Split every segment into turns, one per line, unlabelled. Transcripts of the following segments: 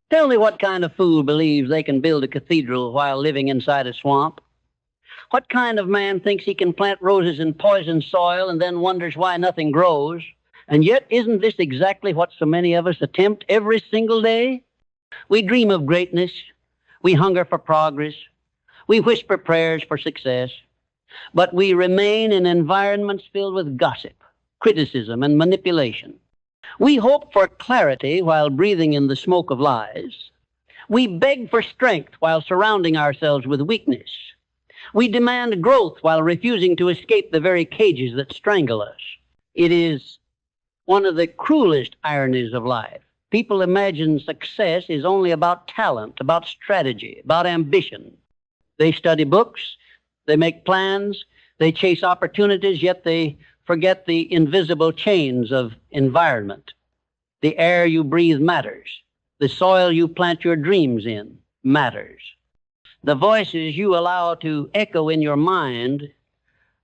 Tell me what kind of fool believes they can build a cathedral while living inside a swamp? What kind of man thinks he can plant roses in poisoned soil and then wonders why nothing grows? And yet, isn't this exactly what so many of us attempt every single day? We dream of greatness. We hunger for progress. We whisper prayers for success. But we remain in environments filled with gossip, criticism, and manipulation. We hope for clarity while breathing in the smoke of lies. We beg for strength while surrounding ourselves with weakness. We demand growth while refusing to escape the very cages that strangle us. It is one of the cruelest ironies of life. People imagine success is only about talent, about strategy, about ambition. They study books, they make plans, they chase opportunities, yet they forget the invisible chains of environment. The air you breathe matters. The soil you plant your dreams in matters. The voices you allow to echo in your mind,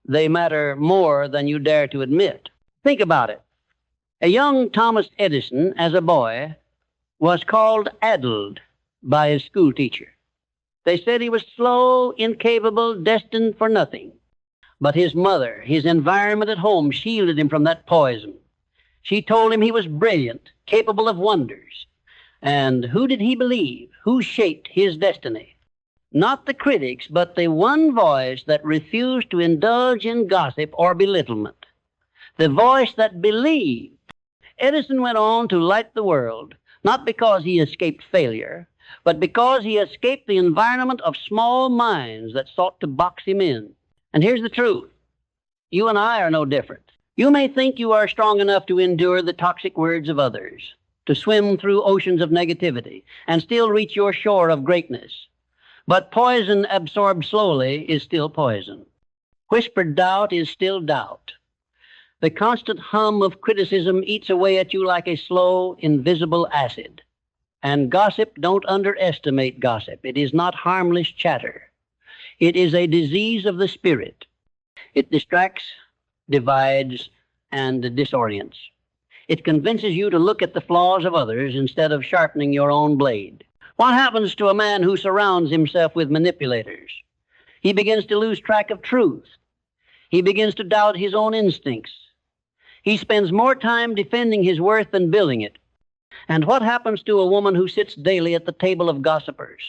they matter more than you dare to admit. Think about it. A young Thomas Edison, as a boy, was called addled by his school teacher. They said he was slow, incapable, destined for nothing. But his mother, his environment at home, shielded him from that poison. She told him he was brilliant, capable of wonders. And who did he believe? Who shaped his destiny? Not the critics, but the one voice that refused to indulge in gossip or belittlement. The voice that believed. Edison went on to light the world, not because he escaped failure, but because he escaped the environment of small minds that sought to box him in. And here's the truth. You and I are no different. You may think you are strong enough to endure the toxic words of others, to swim through oceans of negativity, and still reach your shore of greatness. But poison absorbed slowly is still poison. Whispered doubt is still doubt. The constant hum of criticism eats away at you like a slow, invisible acid. And gossip, don't underestimate gossip. It is not harmless chatter. It is a disease of the spirit. It distracts, divides, and disorients. It convinces you to look at the flaws of others instead of sharpening your own blade. What happens to a man who surrounds himself with manipulators? He begins to lose track of truth. He begins to doubt his own instincts. He spends more time defending his worth than building it. And what happens to a woman who sits daily at the table of gossipers?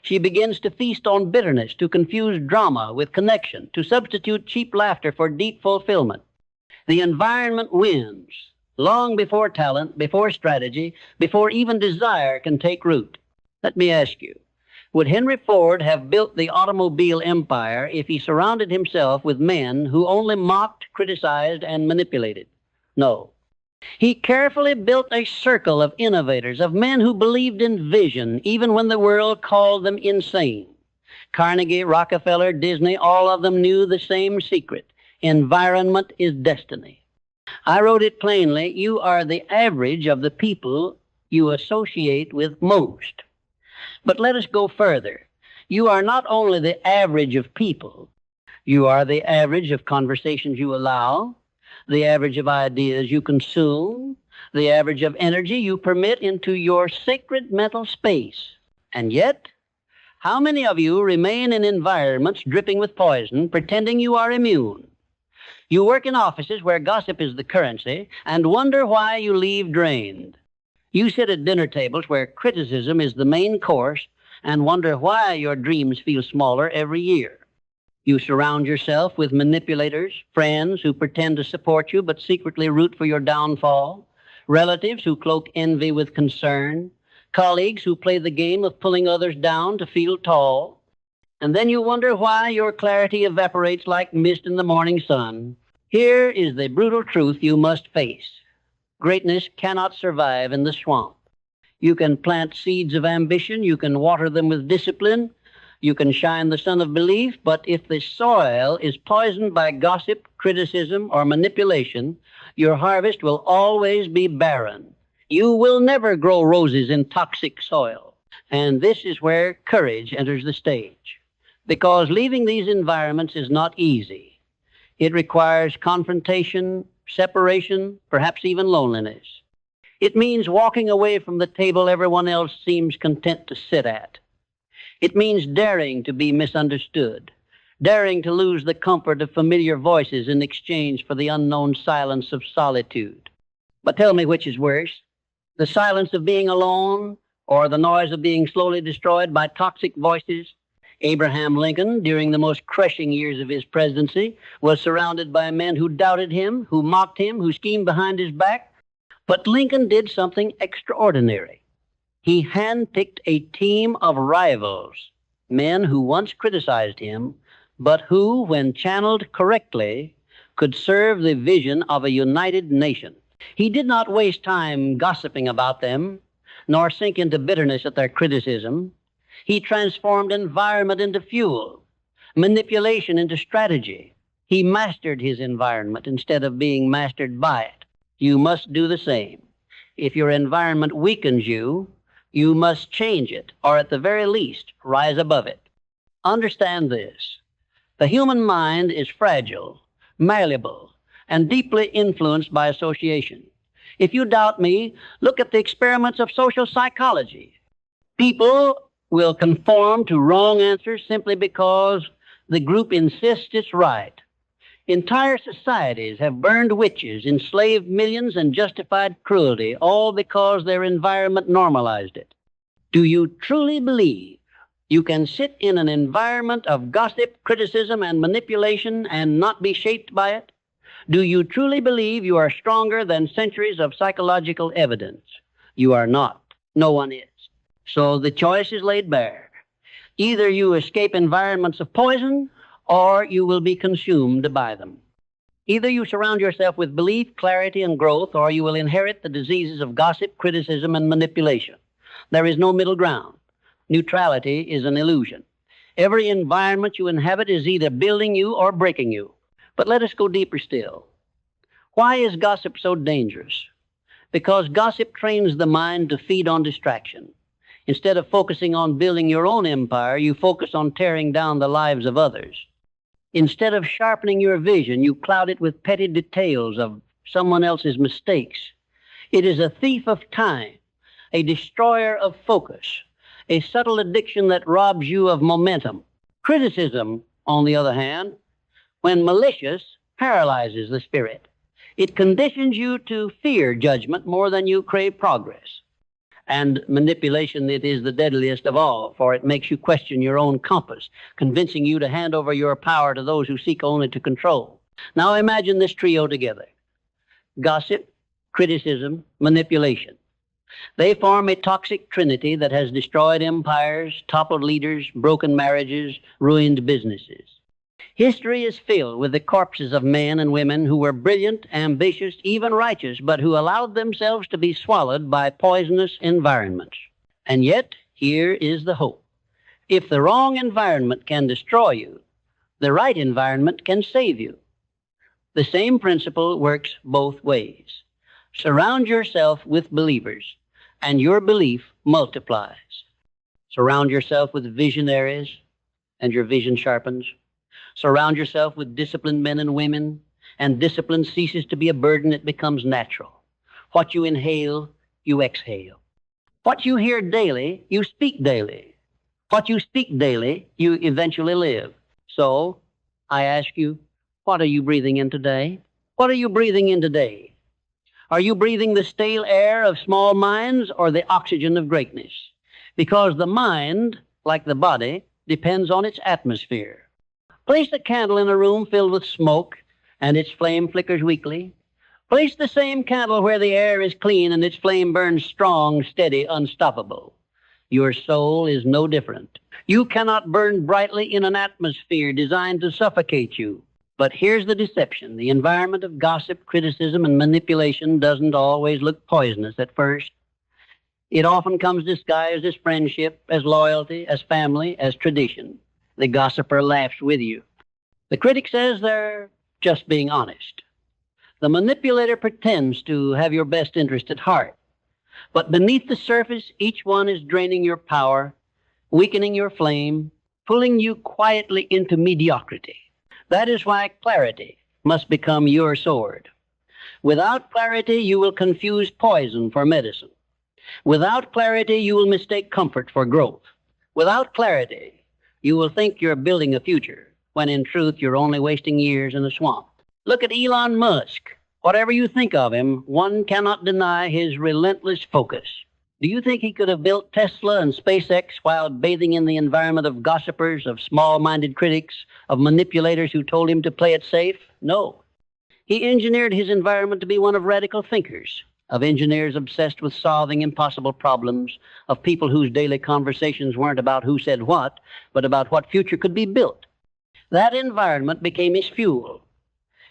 She begins to feast on bitterness, to confuse drama with connection, to substitute cheap laughter for deep fulfillment. The environment wins long before talent, before strategy, before even desire can take root. Let me ask you, would Henry Ford have built the automobile empire if he surrounded himself with men who only mocked, criticized, and manipulated? No. He carefully built a circle of innovators, of men who believed in vision, even when the world called them insane. Carnegie, Rockefeller, Disney, all of them knew the same secret. Environment is destiny. I wrote it plainly, you are the average of the people you associate with most. But let us go further. You are not only the average of people, you are the average of conversations you allow, the average of ideas you consume, the average of energy you permit into your sacred mental space. And yet, how many of you remain in environments dripping with poison, pretending you are immune? You work in offices where gossip is the currency and wonder why you leave drained. You sit at dinner tables where criticism is the main course and wonder why your dreams feel smaller every year. You surround yourself with manipulators, friends who pretend to support you but secretly root for your downfall, relatives who cloak envy with concern, colleagues who play the game of pulling others down to feel tall. And then you wonder why your clarity evaporates like mist in the morning sun. Here is the brutal truth you must face. Greatness cannot survive in the swamp. You can plant seeds of ambition, you can water them with discipline, you can shine the sun of belief, but if the soil is poisoned by gossip, criticism, or manipulation, your harvest will always be barren. You will never grow roses in toxic soil. And this is where courage enters the stage. Because leaving these environments is not easy. It requires confrontation, separation, perhaps even loneliness. It means walking away from the table everyone else seems content to sit at. It means daring to be misunderstood, daring to lose the comfort of familiar voices in exchange for the unknown silence of solitude. But tell me which is worse, the silence of being alone or the noise of being slowly destroyed by toxic voices? Abraham Lincoln, during the most crushing years of his presidency, was surrounded by men who doubted him, who mocked him, who schemed behind his back. But Lincoln did something extraordinary. He handpicked a team of rivals, men who once criticized him, but who, when channeled correctly, could serve the vision of a united nation. He did not waste time gossiping about them, nor sink into bitterness at their criticism. He transformed environment into fuel, manipulation into strategy. He mastered his environment instead of being mastered by it. You must do the same. If your environment weakens you, you must change it, or at the very least, rise above it. Understand this. The human mind is fragile, malleable, and deeply influenced by association. If you doubt me, look at the experiments of social psychology. People will conform to wrong answers simply because the group insists it's right. Entire societies have burned witches, enslaved millions, and justified cruelty, all because their environment normalized it. Do you truly believe you can sit in an environment of gossip, criticism, and manipulation and not be shaped by it? Do you truly believe you are stronger than centuries of psychological evidence? You are not. No one is. So the choice is laid bare. Either you escape environments of poison, or you will be consumed by them. Either you surround yourself with belief, clarity, and growth, or you will inherit the diseases of gossip, criticism, and manipulation. There is no middle ground. Neutrality is an illusion. Every environment you inhabit is either building you or breaking you. But let us go deeper still. Why is gossip so dangerous? Because gossip trains the mind to feed on distraction. Instead of focusing on building your own empire, you focus on tearing down the lives of others. Instead of sharpening your vision, you cloud it with petty details of someone else's mistakes. It is a thief of time, a destroyer of focus, a subtle addiction that robs you of momentum. Criticism, on the other hand, when malicious, paralyzes the spirit. It conditions you to fear judgment more than you crave progress. And manipulation, it is the deadliest of all, for it makes you question your own compass, convincing you to hand over your power to those who seek only to control. Now imagine this trio together: gossip, criticism, manipulation. They form a toxic trinity that has destroyed empires, toppled leaders, broken marriages, ruined businesses. History is filled with the corpses of men and women who were brilliant, ambitious, even righteous, but who allowed themselves to be swallowed by poisonous environments. And yet, here is the hope. If the wrong environment can destroy you, the right environment can save you. The same principle works both ways. Surround yourself with believers, and your belief multiplies. Surround yourself with visionaries, and your vision sharpens. Surround yourself with disciplined men and women, and discipline ceases to be a burden, it becomes natural. What you inhale, you exhale. What you hear daily, you speak daily. What you speak daily, you eventually live. So, I ask you, what are you breathing in today? What are you breathing in today? Are you breathing the stale air of small minds or the oxygen of greatness? Because the mind, like the body, depends on its atmosphere. Place a candle in a room filled with smoke, and its flame flickers weakly. Place the same candle where the air is clean, and its flame burns strong, steady, unstoppable. Your soul is no different. You cannot burn brightly in an atmosphere designed to suffocate you. But here's the deception. The environment of gossip, criticism, and manipulation doesn't always look poisonous at first. It often comes disguised as friendship, as loyalty, as family, as tradition. The gossiper laughs with you. The critic says they're just being honest. The manipulator pretends to have your best interest at heart. But beneath the surface, each one is draining your power, weakening your flame, pulling you quietly into mediocrity. That is why clarity must become your sword. Without clarity, you will confuse poison for medicine. Without clarity, you will mistake comfort for growth. Without clarity, you will think you're building a future, when in truth you're only wasting years in a swamp. Look at Elon Musk. Whatever you think of him, one cannot deny his relentless focus. Do you think he could have built Tesla and SpaceX while bathing in the environment of gossipers, of small-minded critics, of manipulators who told him to play it safe? No. He engineered his environment to be one of radical thinkers, of engineers obsessed with solving impossible problems, of people whose daily conversations weren't about who said what, but about what future could be built. That environment became his fuel.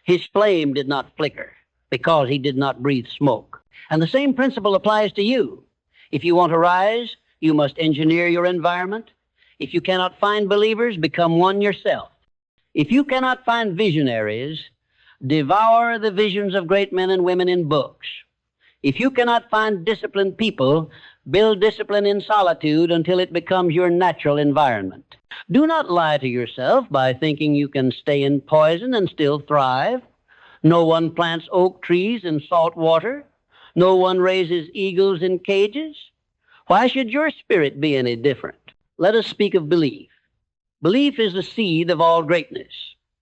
His flame did not flicker because he did not breathe smoke. And the same principle applies to you. If you want to rise, you must engineer your environment. If you cannot find believers, become one yourself. If you cannot find visionaries, devour the visions of great men and women in books. If you cannot find disciplined people, build discipline in solitude until it becomes your natural environment. Do not lie to yourself by thinking you can stay in poison and still thrive. No one plants oak trees in salt water. No one raises eagles in cages. Why should your spirit be any different? Let us speak of belief. Belief is the seed of all greatness,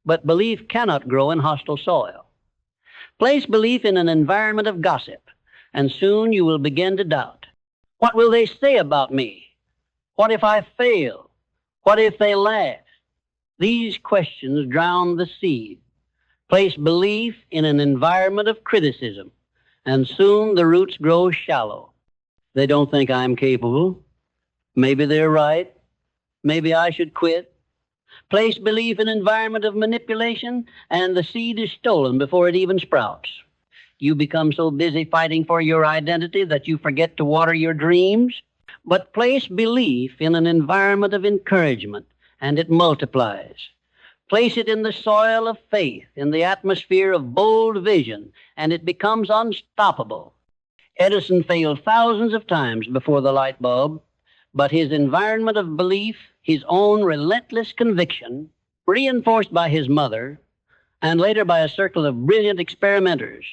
but belief cannot grow in hostile soil. Place belief in an environment of gossip, and soon you will begin to doubt. What will they say about me? What if I fail? What if they laugh? These questions drown the seed. Place belief in an environment of criticism, and soon the roots grow shallow. They don't think I'm capable. Maybe they're right. Maybe I should quit. Place belief in an environment of manipulation, and the seed is stolen before it even sprouts. You become so busy fighting for your identity that you forget to water your dreams. But place belief in an environment of encouragement, and it multiplies. Place it in the soil of faith, in the atmosphere of bold vision, and it becomes unstoppable. Edison failed thousands of times before the light bulb, but his environment of belief, his own relentless conviction, reinforced by his mother, and later by a circle of brilliant experimenters,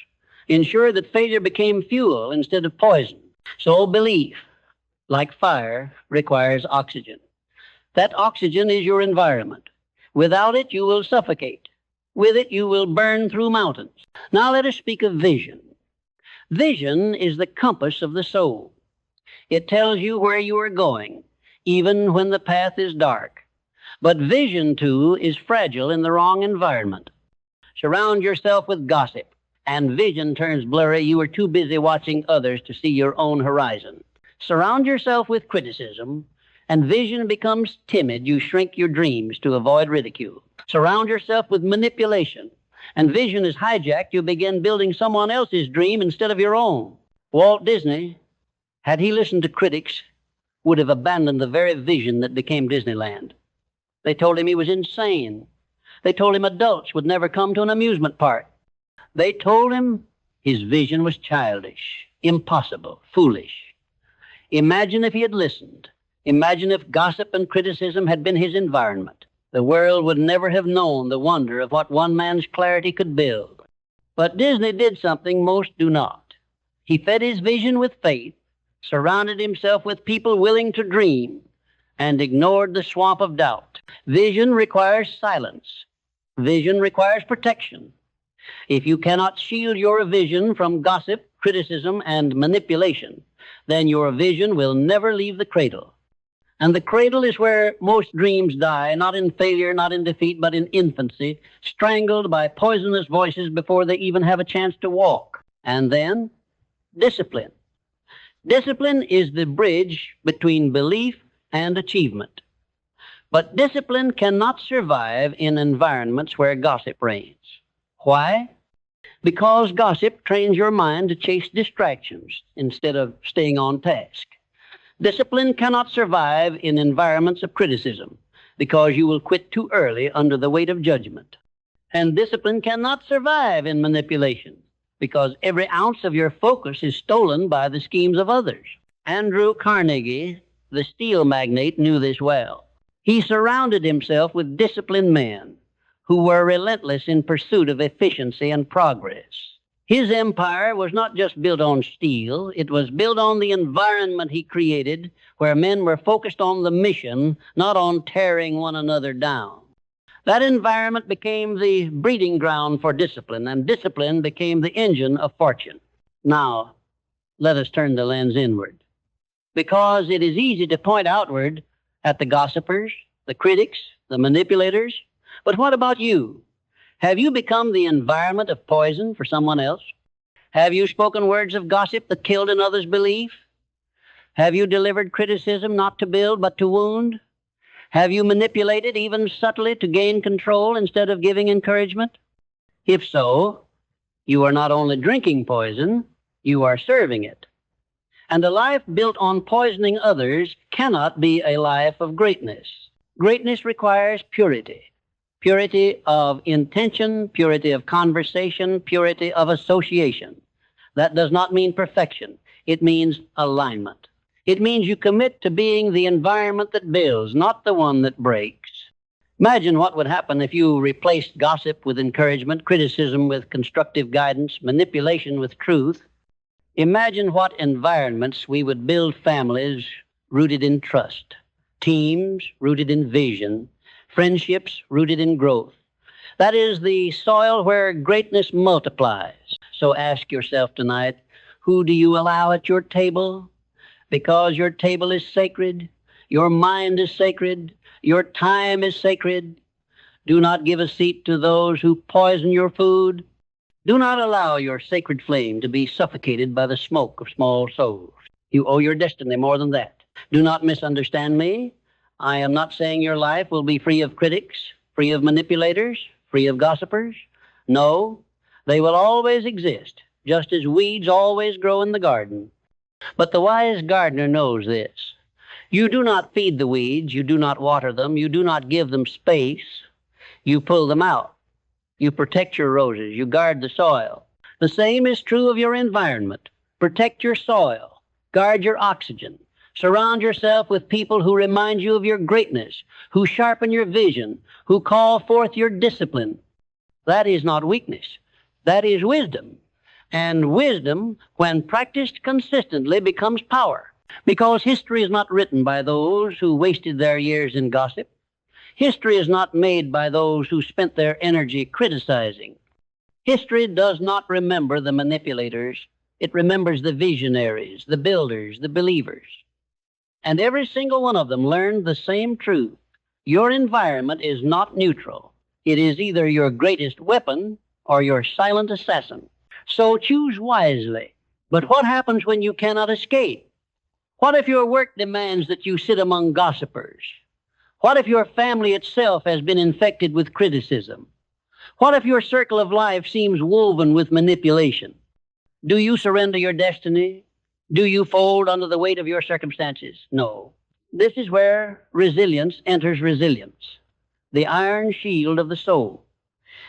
ensured that failure became fuel instead of poison. So belief, like fire, requires oxygen. That oxygen is your environment. Without it, you will suffocate. With it, you will burn through mountains. Now let us speak of vision. Vision is the compass of the soul. It tells you where you are going, even when the path is dark. But vision, too, is fragile in the wrong environment. Surround yourself with gossip, and vision turns blurry. You are too busy watching others to see your own horizon. Surround yourself with criticism, and vision becomes timid. You shrink your dreams to avoid ridicule. Surround yourself with manipulation, and vision is hijacked. You begin building someone else's dream instead of your own. Walt Disney, had he listened to critics, would have abandoned the very vision that became Disneyland. They told him he was insane. They told him adults would never come to an amusement park. They told him his vision was childish, impossible, foolish. Imagine if he had listened. Imagine if gossip and criticism had been his environment. The world would never have known the wonder of what one man's clarity could build. But Disney did something most do not. He fed his vision with faith, surrounded himself with people willing to dream, and ignored the swamp of doubt. Vision requires silence. Vision requires protection. If you cannot shield your vision from gossip, criticism, and manipulation, then your vision will never leave the cradle. And the cradle is where most dreams die, not in failure, not in defeat, but in infancy, strangled by poisonous voices before they even have a chance to walk. And then, discipline. Discipline is the bridge between belief and achievement. But discipline cannot survive in environments where gossip reigns. Why? Because gossip trains your mind to chase distractions instead of staying on task. Discipline cannot survive in environments of criticism because you will quit too early under the weight of judgment. And discipline cannot survive in manipulation because every ounce of your focus is stolen by the schemes of others. Andrew Carnegie, the steel magnate, knew this well. He surrounded himself with disciplined men who were relentless in pursuit of efficiency and progress. His empire was not just built on steel, it was built on the environment he created where men were focused on the mission, not on tearing one another down. That environment became the breeding ground for discipline, and discipline became the engine of fortune. Now, let us turn the lens inward, because it is easy to point outward at the gossipers, the critics, the manipulators. But what about you? Have you become the environment of poison for someone else? Have you spoken words of gossip that killed another's belief? Have you delivered criticism not to build but to wound? Have you manipulated, even subtly, to gain control instead of giving encouragement? If so, you are not only drinking poison, you are serving it. And a life built on poisoning others cannot be a life of greatness. Greatness requires purity. Purity of intention, purity of conversation, purity of association. That does not mean perfection. It means alignment. It means you commit to being the environment that builds, not the one that breaks. Imagine what would happen if you replaced gossip with encouragement, criticism with constructive guidance, manipulation with truth. Imagine what environments we would build: families rooted in trust, teams rooted in vision, friendships rooted in growth. That is the soil where greatness multiplies. So ask yourself tonight, who do you allow at your table? Because your table is sacred, your mind is sacred, your time is sacred. Do not give a seat to those who poison your food. Do not allow your sacred flame to be suffocated by the smoke of small souls. You owe your destiny more than that. Do not misunderstand me. I am not saying your life will be free of critics, free of manipulators, free of gossipers. No, they will always exist, just as weeds always grow in the garden. But the wise gardener knows this. You do not feed the weeds, you do not water them, you do not give them space. You pull them out. You protect your roses, you guard the soil. The same is true of your environment. Protect your soil, guard your oxygen. Surround yourself with people who remind you of your greatness, who sharpen your vision, who call forth your discipline. That is not weakness. That is wisdom. And wisdom, when practiced consistently, becomes power. Because history is not written by those who wasted their years in gossip. History is not made by those who spent their energy criticizing. History does not remember the manipulators. It remembers the visionaries, the builders, the believers. And every single one of them learned the same truth. Your environment is not neutral. It is either your greatest weapon or your silent assassin. So choose wisely. But what happens when you cannot escape? What if your work demands that you sit among gossipers? What if your family itself has been infected with criticism? What if your circle of life seems woven with manipulation? Do you surrender your destiny? Do you fold under the weight of your circumstances? No. This is where resilience enters resilience, the iron shield of the soul.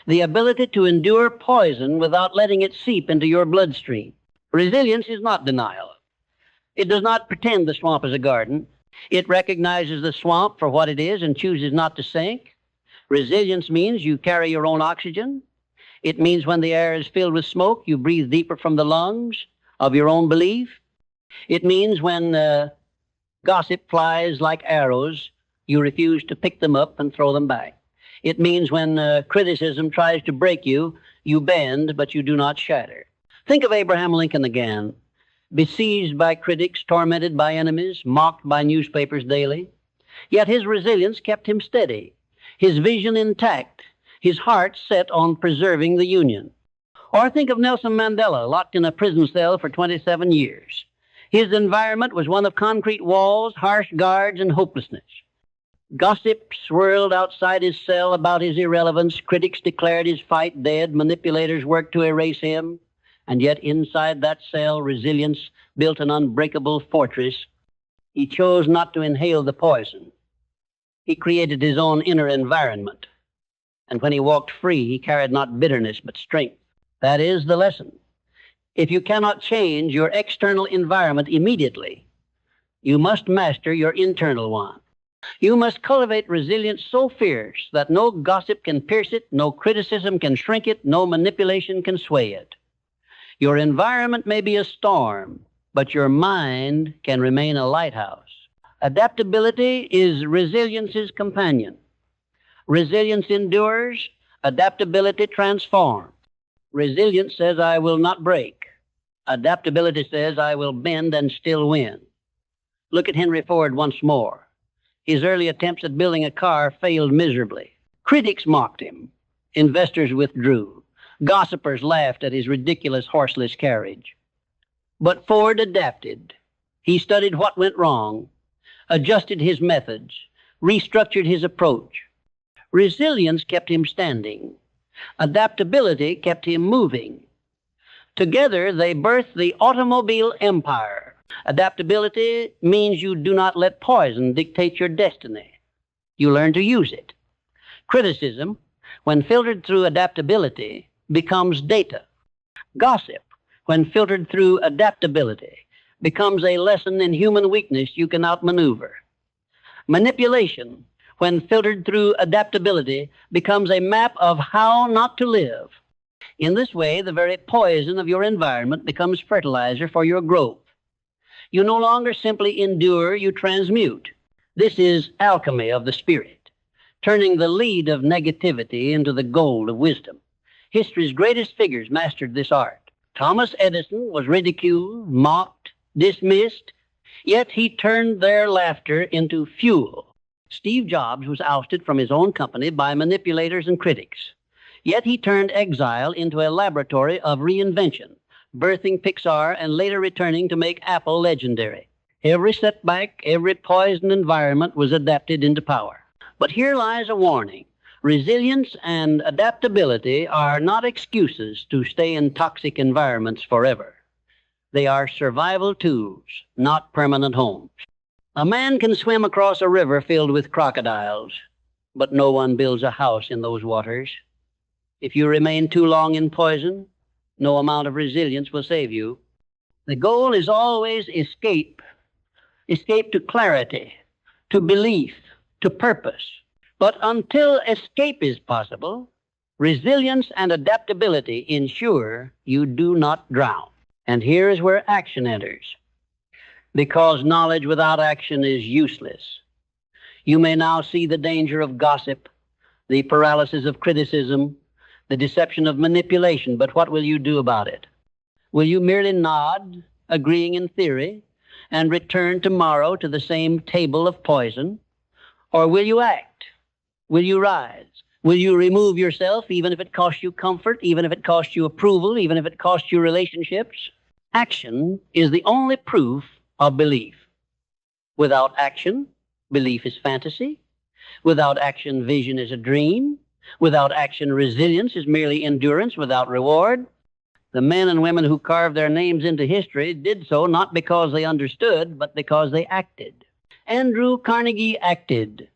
The ability to endure poison without letting it seep into your bloodstream. Resilience is not denial. It does not pretend the swamp is a garden. It recognizes the swamp for what it is and chooses not to sink. Resilience means you carry your own oxygen. It means when the air is filled with smoke, you breathe deeper from the lungs of your own belief. It means when gossip flies like arrows, you refuse to pick them up and throw them back. It means when criticism tries to break you, you bend, but you do not shatter. Think of Abraham Lincoln again, besieged by critics, tormented by enemies, mocked by newspapers daily. Yet his resilience kept him steady, his vision intact, his heart set on preserving the Union. Or think of Nelson Mandela, locked in a prison cell for 27 years. His environment was one of concrete walls, harsh guards, and hopelessness. Gossip swirled outside his cell about his irrelevance. Critics declared his fight dead. Manipulators worked to erase him. And yet inside that cell, resilience built an unbreakable fortress. He chose not to inhale the poison. He created his own inner environment. And when he walked free, he carried not bitterness, but strength. That is the lesson. If you cannot change your external environment immediately, you must master your internal one. You must cultivate resilience so fierce that no gossip can pierce it, no criticism can shrink it, no manipulation can sway it. Your environment may be a storm, but your mind can remain a lighthouse. Adaptability is resilience's companion. Resilience endures, adaptability transforms. Resilience says, I will not break. Adaptability says, I will bend and still win. Look at Henry Ford once more. His early attempts at building a car failed miserably. Critics mocked him. Investors withdrew. Gossipers laughed at his ridiculous horseless carriage. But Ford adapted. He studied what went wrong, adjusted his methods, restructured his approach. Resilience kept him standing. Adaptability kept him moving. Together, they birthed the automobile empire. Adaptability means you do not let poison dictate your destiny. You learn to use it. Criticism, when filtered through adaptability, becomes data. Gossip, when filtered through adaptability, becomes a lesson in human weakness you can outmaneuver. Manipulation, when filtered through adaptability, becomes a map of how not to live. In this way, the very poison of your environment becomes fertilizer for your growth. You no longer simply endure, you transmute. This is alchemy of the spirit, turning the lead of negativity into the gold of wisdom. History's greatest figures mastered this art. Thomas Edison was ridiculed, mocked, dismissed, yet he turned their laughter into fuel. Steve Jobs was ousted from his own company by manipulators and critics, yet he turned exile into a laboratory of reinvention, birthing Pixar and later returning to make Apple legendary. Every setback, every poisoned environment was adapted into power. But here lies a warning. Resilience and adaptability are not excuses to stay in toxic environments forever. They are survival tools, not permanent homes. A man can swim across a river filled with crocodiles, but no one builds a house in those waters. If you remain too long in poison, no amount of resilience will save you. The goal is always escape. Escape to clarity, to belief, to purpose. But until escape is possible, resilience and adaptability ensure you do not drown. And here is where action enters. Because knowledge without action is useless. You may now see the danger of gossip, the paralysis of criticism, the deception of manipulation, but what will you do about it? Will you merely nod, agreeing in theory, and return tomorrow to the same table of poison? Or will you act? Will you rise? Will you remove yourself, even if it costs you comfort, even if it costs you approval, even if it costs you relationships? Action is the only proof of belief. Without action, belief is fantasy. Without action, vision is a dream. Without action, resilience is merely endurance without reward. The men and women who carved their names into history did so not because they understood, but because they acted. Andrew Carnegie acted.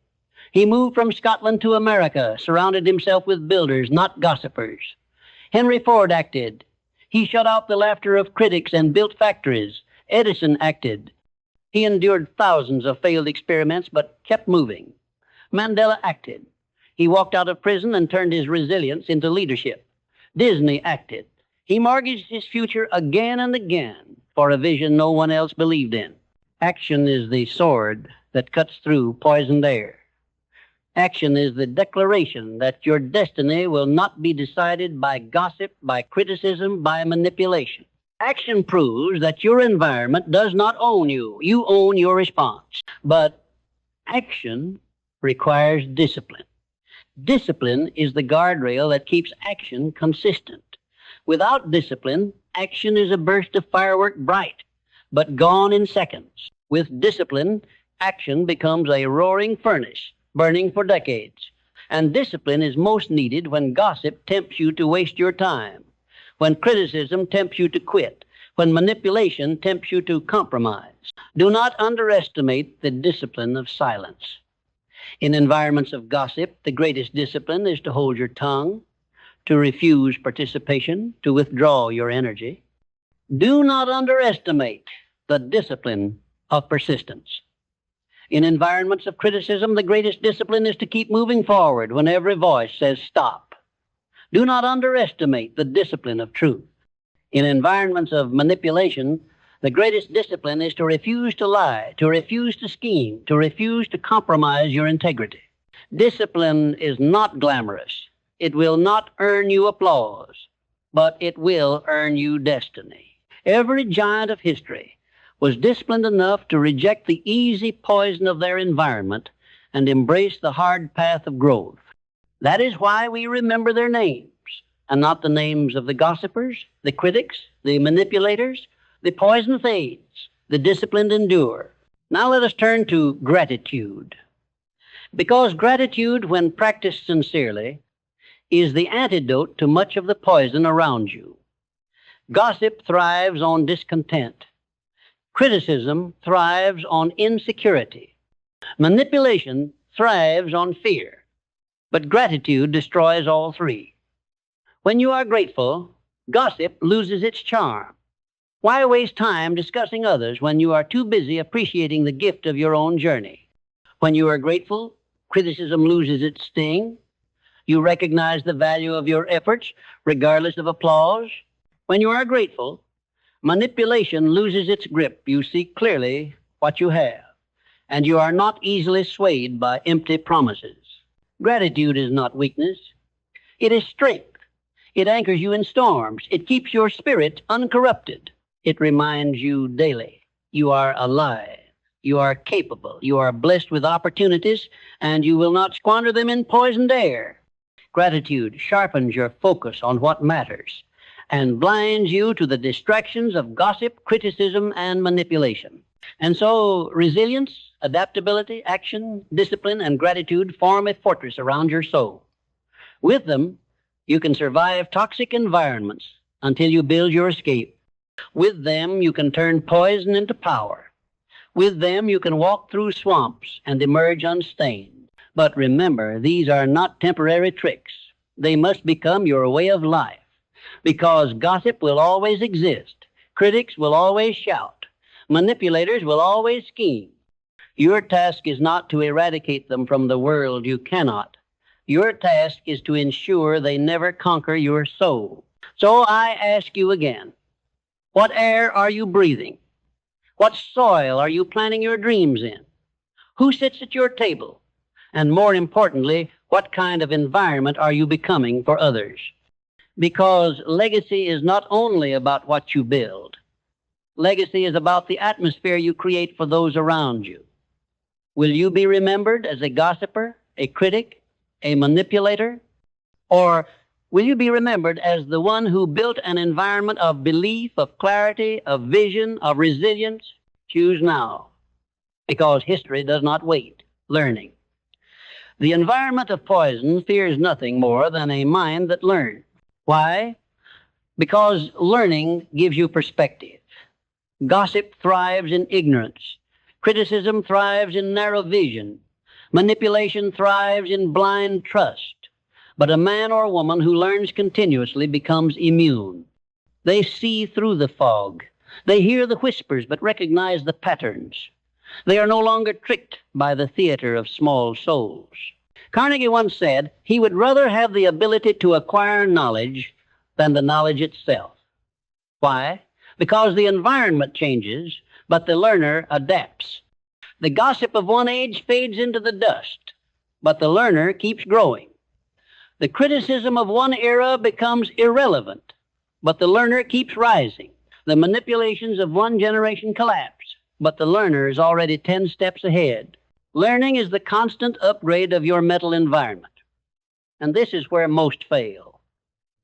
He moved from Scotland to America, surrounded himself with builders, not gossipers. Henry Ford acted. He shut out the laughter of critics and built factories. Edison acted. He endured thousands of failed experiments, but kept moving. Mandela acted. He walked out of prison and turned his resilience into leadership. Disney acted. He mortgaged his future again and again for a vision no one else believed in. Action is the sword that cuts through poisoned air. Action is the declaration that your destiny will not be decided by gossip, by criticism, by manipulation. Action proves that your environment does not own you. You own your response. But action requires discipline. Discipline is the guardrail that keeps action consistent. Without discipline, action is a burst of firework bright, but gone in seconds. With discipline, action becomes a roaring furnace, burning for decades. And discipline is most needed when gossip tempts you to waste your time, when criticism tempts you to quit, when manipulation tempts you to compromise. Do not underestimate the discipline of silence. In environments of gossip, the greatest discipline is to hold your tongue, to refuse participation, to withdraw your energy. Do not underestimate the discipline of persistence. In environments of criticism, the greatest discipline is to keep moving forward when every voice says stop. Do not underestimate the discipline of truth. In environments of manipulation, the greatest discipline is to refuse to lie, to refuse to scheme, to refuse to compromise your integrity. Discipline is not glamorous. It will not earn you applause, but it will earn you destiny. Every giant of history was disciplined enough to reject the easy poison of their environment and embrace the hard path of growth. That is why we remember their names, and not the names of the gossipers, the critics, the manipulators, the poisonous aids. The disciplined endure. Now let us turn to gratitude. Because gratitude, when practiced sincerely, is the antidote to much of the poison around you. Gossip thrives on discontent. Criticism thrives on insecurity. Manipulation thrives on fear. But gratitude destroys all three. When you are grateful, gossip loses its charm. Why waste time discussing others when you are too busy appreciating the gift of your own journey? When you are grateful, criticism loses its sting. You recognize the value of your efforts, regardless of applause. When you are grateful, manipulation loses its grip. You see clearly what you have, and you are not easily swayed by empty promises. Gratitude is not weakness. It is strength. It anchors you in storms. It keeps your spirit uncorrupted. It reminds you daily you are alive. You are capable. You are blessed with opportunities, and you will not squander them in poisoned air. Gratitude sharpens your focus on what matters and blinds you to the distractions of gossip, criticism, and manipulation. And so resilience, adaptability, action, discipline, and gratitude form a fortress around your soul. With them, you can survive toxic environments until you build your escape. With them, you can turn poison into power. With them, you can walk through swamps and emerge unstained. But remember, these are not temporary tricks. They must become your way of life, because gossip will always exist. Critics will always shout. Manipulators will always scheme. Your task is not to eradicate them from the world. You cannot. Your task is to ensure they never conquer your soul. So I ask you again, what air are you breathing? What soil are you planting your dreams in? Who sits at your table? And more importantly, what kind of environment are you becoming for others? Because legacy is not only about what you build. Legacy is about the atmosphere you create for those around you. Will you be remembered as a gossiper, a critic, a manipulator? Or will you be remembered as the one who built an environment of belief, of clarity, of vision, of resilience? Choose now, because history does not wait. Learning. The environment of poison fears nothing more than a mind that learns. Why? Because learning gives you perspective. Gossip thrives in ignorance. Criticism thrives in narrow vision. Manipulation thrives in blind trust. But a man or woman who learns continuously becomes immune. They see through the fog. They hear the whispers but recognize the patterns. They are no longer tricked by the theater of small souls. Carnegie once said he would rather have the ability to acquire knowledge than the knowledge itself. Why? Because the environment changes, but the learner adapts. The gossip of one age fades into the dust, but the learner keeps growing. The criticism of one era becomes irrelevant, but the learner keeps rising. The manipulations of one generation collapse, but the learner is already 10 steps ahead. Learning is the constant upgrade of your mental environment. And this is where most fail.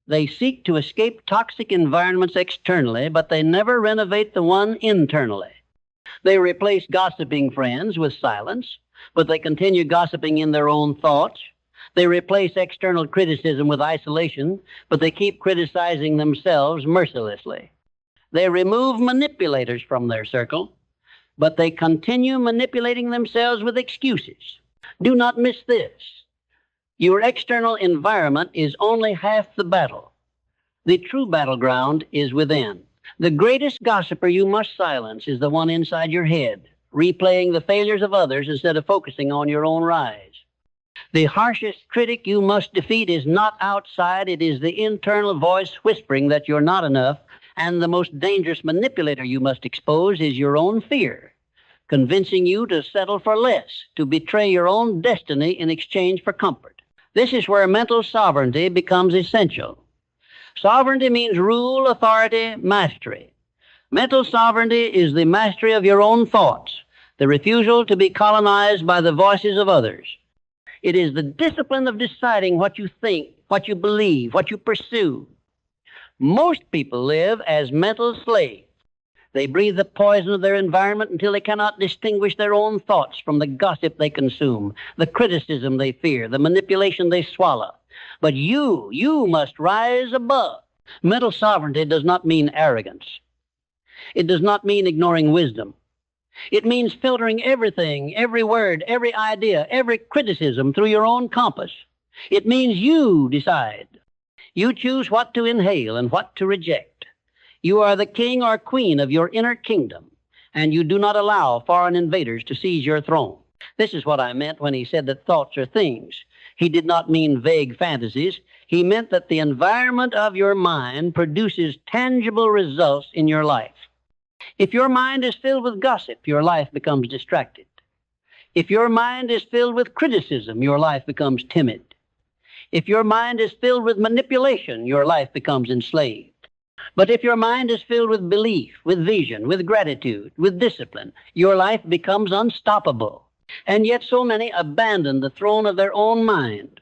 They seek to escape toxic environments externally, but they never renovate the one internally. They replace gossiping friends with silence, but they continue gossiping in their own thoughts. They replace external criticism with isolation, but they keep criticizing themselves mercilessly. They remove manipulators from their circle, but they continue manipulating themselves with excuses. Do not miss this. Your external environment is only half the battle. The true battleground is within. The greatest gossiper you must silence is the one inside your head, replaying the failures of others instead of focusing on your own rise. The harshest critic you must defeat is not outside. It is the internal voice whispering that you're not enough And the most dangerous manipulator you must expose is your own fear, convincing you to settle for less, to betray your own destiny in exchange for comfort. This is where mental sovereignty becomes essential. Sovereignty means rule, authority, mastery. Mental sovereignty is the mastery of your own thoughts, the refusal to be colonized by the voices of others. It is the discipline of deciding what you think, what you believe, what you pursue. Most people live as mental slaves. They breathe the poison of their environment until they cannot distinguish their own thoughts from the gossip they consume, the criticism they fear, the manipulation they swallow. But you must rise above. Mental sovereignty does not mean arrogance. It does not mean ignoring wisdom. It means filtering everything, every word, every idea, every criticism through your own compass. It means you decide. You choose what to inhale and what to reject. You are the king or queen of your inner kingdom, and you do not allow foreign invaders to seize your throne. This is what I meant when he said that thoughts are things. He did not mean vague fantasies. He meant that the environment of your mind produces tangible results in your life. If your mind is filled with gossip, your life becomes distracted. If your mind is filled with criticism, your life becomes timid. If your mind is filled with manipulation, your life becomes enslaved. But if your mind is filled with belief, with vision, with gratitude, with discipline, your life becomes unstoppable. And yet so many abandon the throne of their own mind.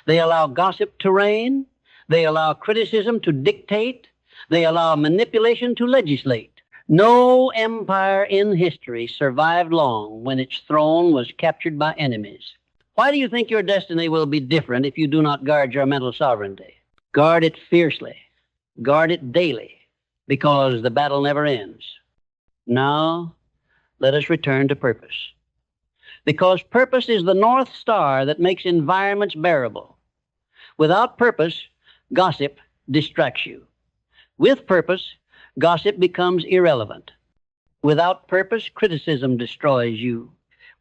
They allow gossip to reign. They allow criticism to dictate. They allow manipulation to legislate. No empire in history survived long when its throne was captured by enemies. Why do you think your destiny will be different if you do not guard your mental sovereignty? Guard it fiercely. Guard it daily, because the battle never ends. Now, let us return to purpose. Because purpose is the North Star that makes environments bearable. Without purpose, gossip distracts you. With purpose, gossip becomes irrelevant. Without purpose, criticism destroys you.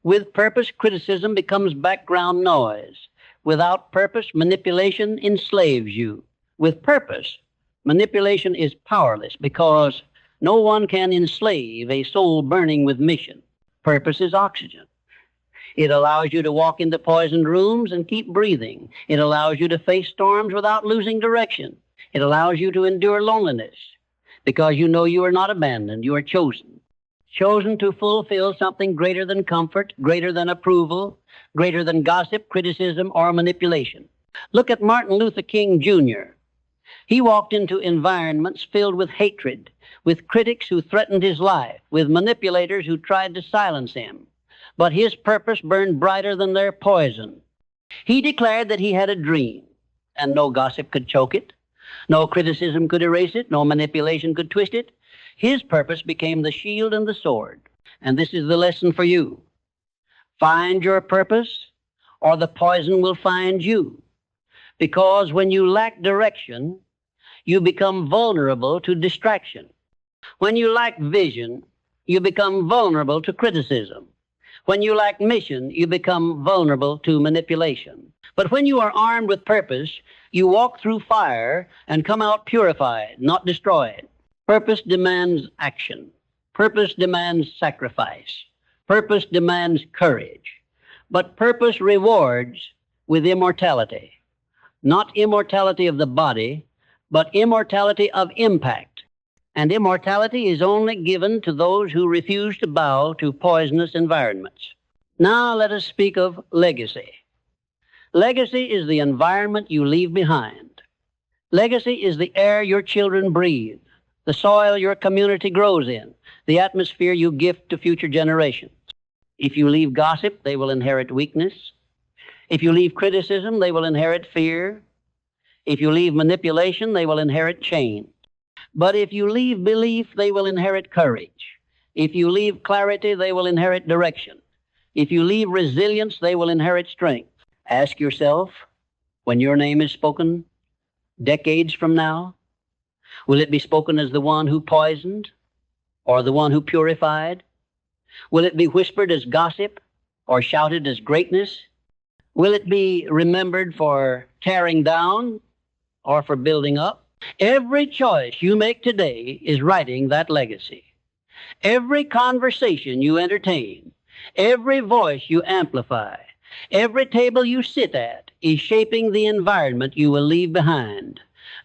With purpose, criticism becomes background noise. Without purpose, manipulation enslaves you. With purpose, manipulation is powerless because no one can enslave a soul burning with mission. Purpose is oxygen. It allows you to walk into poisoned rooms and keep breathing. It allows you to face storms without losing direction. It allows you to endure loneliness because you know you are not abandoned, you are chosen. Chosen to fulfill something greater than comfort, greater than approval, greater than gossip, criticism, or manipulation. Look at Martin Luther King Jr. He walked into environments filled with hatred, with critics who threatened his life, with manipulators who tried to silence him. But his purpose burned brighter than their poison. He declared that he had a dream, and no gossip could choke it. No criticism could erase it. No manipulation could twist it. His purpose became the shield and the sword. And this is the lesson for you. Find your purpose, or the poison will find you. Because when you lack direction, you become vulnerable to distraction. When you lack vision, you become vulnerable to criticism. When you lack mission, you become vulnerable to manipulation. But when you are armed with purpose, you walk through fire and come out purified, not destroyed. Purpose demands action. Purpose demands sacrifice. Purpose demands courage. But purpose rewards with immortality. Not immortality of the body, but immortality of impact. And immortality is only given to those who refuse to bow to poisonous environments. Now let us speak of legacy. Legacy is the environment you leave behind. Legacy is the air your children breathe, the soil your community grows in, the atmosphere you gift to future generations. If you leave gossip, they will inherit weakness. If you leave criticism, they will inherit fear. If you leave manipulation, they will inherit change. But if you leave belief, they will inherit courage. If you leave clarity, they will inherit direction. If you leave resilience, they will inherit strength. Ask yourself, when your name is spoken decades from now, will it be spoken as the one who poisoned or the one who purified? Will it be whispered as gossip or shouted as greatness? Will it be remembered for tearing down or for building up? Every choice you make today is writing that legacy. Every conversation you entertain, every voice you amplify, every table you sit at is shaping the environment you will leave behind.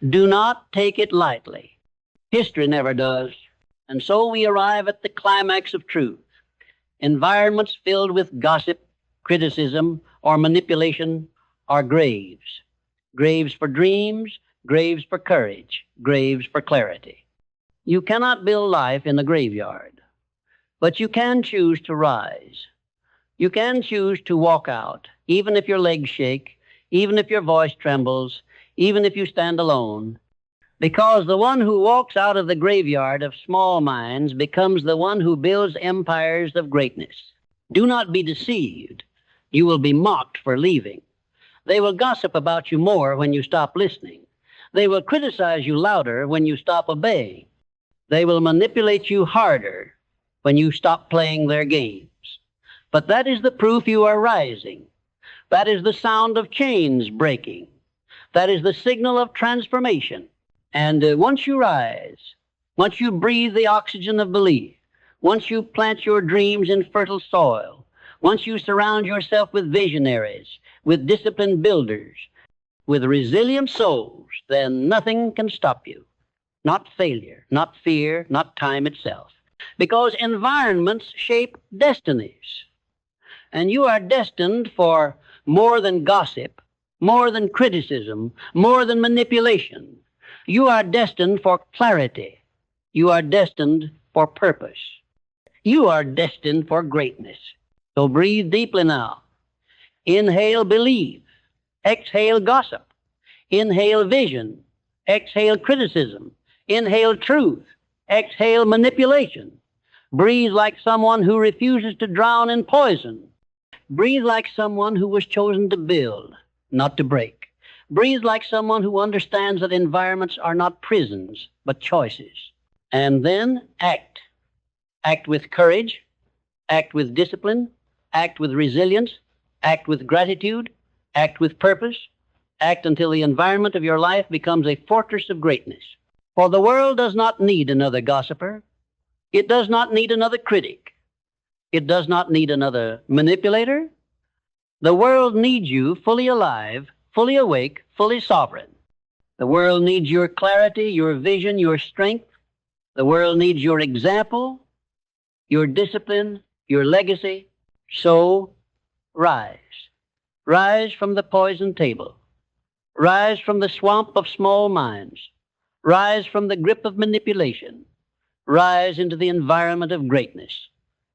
Do not take it lightly. History never does. And so we arrive at the climax of truth. Environments filled with gossip, criticism, or manipulation are graves. Graves for dreams, graves for courage, graves for clarity. You cannot build life in a graveyard, but you can choose to rise. You can choose to walk out, even if your legs shake, even if your voice trembles, even if you stand alone, because the one who walks out of the graveyard of small minds becomes the one who builds empires of greatness. Do not be deceived. You will be mocked for leaving. They will gossip about you more when you stop listening. They will criticize you louder when you stop obeying. They will manipulate you harder when you stop playing their games. But that is the proof you are rising. That is the sound of chains breaking. That is the signal of transformation. And once you rise, once you breathe the oxygen of belief, once you plant your dreams in fertile soil, once you surround yourself with visionaries, with disciplined builders, with resilient souls, then nothing can stop you. Not failure, not fear, not time itself. Because environments shape destinies. And you are destined for more than gossip, more than criticism, more than manipulation. You are destined for clarity. You are destined for purpose. You are destined for greatness. So breathe deeply now. Inhale believe. Exhale gossip. Inhale vision. Exhale criticism. Inhale truth. Exhale manipulation. Breathe like someone who refuses to drown in poison. Breathe like someone who was chosen to build, not to break. Breathe like someone who understands that environments are not prisons, but choices. And then act. Act with courage. Act with discipline. Act with resilience. Act with gratitude. Act with purpose. Act until the environment of your life becomes a fortress of greatness. For the world does not need another gossiper. It does not need another critic. It does not need another manipulator. The world needs you fully alive, fully awake, fully sovereign. The world needs your clarity, your vision, your strength. The world needs your example, your discipline, your legacy. So rise. Rise from the poison table. Rise from the swamp of small minds. Rise from the grip of manipulation. Rise into the environment of greatness.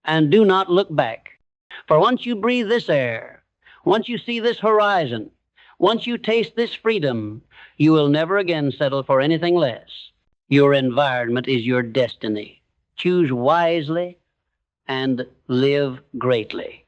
And do not look back. For once you breathe this air, once you see this horizon, once you taste this freedom, you will never again settle for anything less. Your environment is your destiny. Choose wisely and live greatly.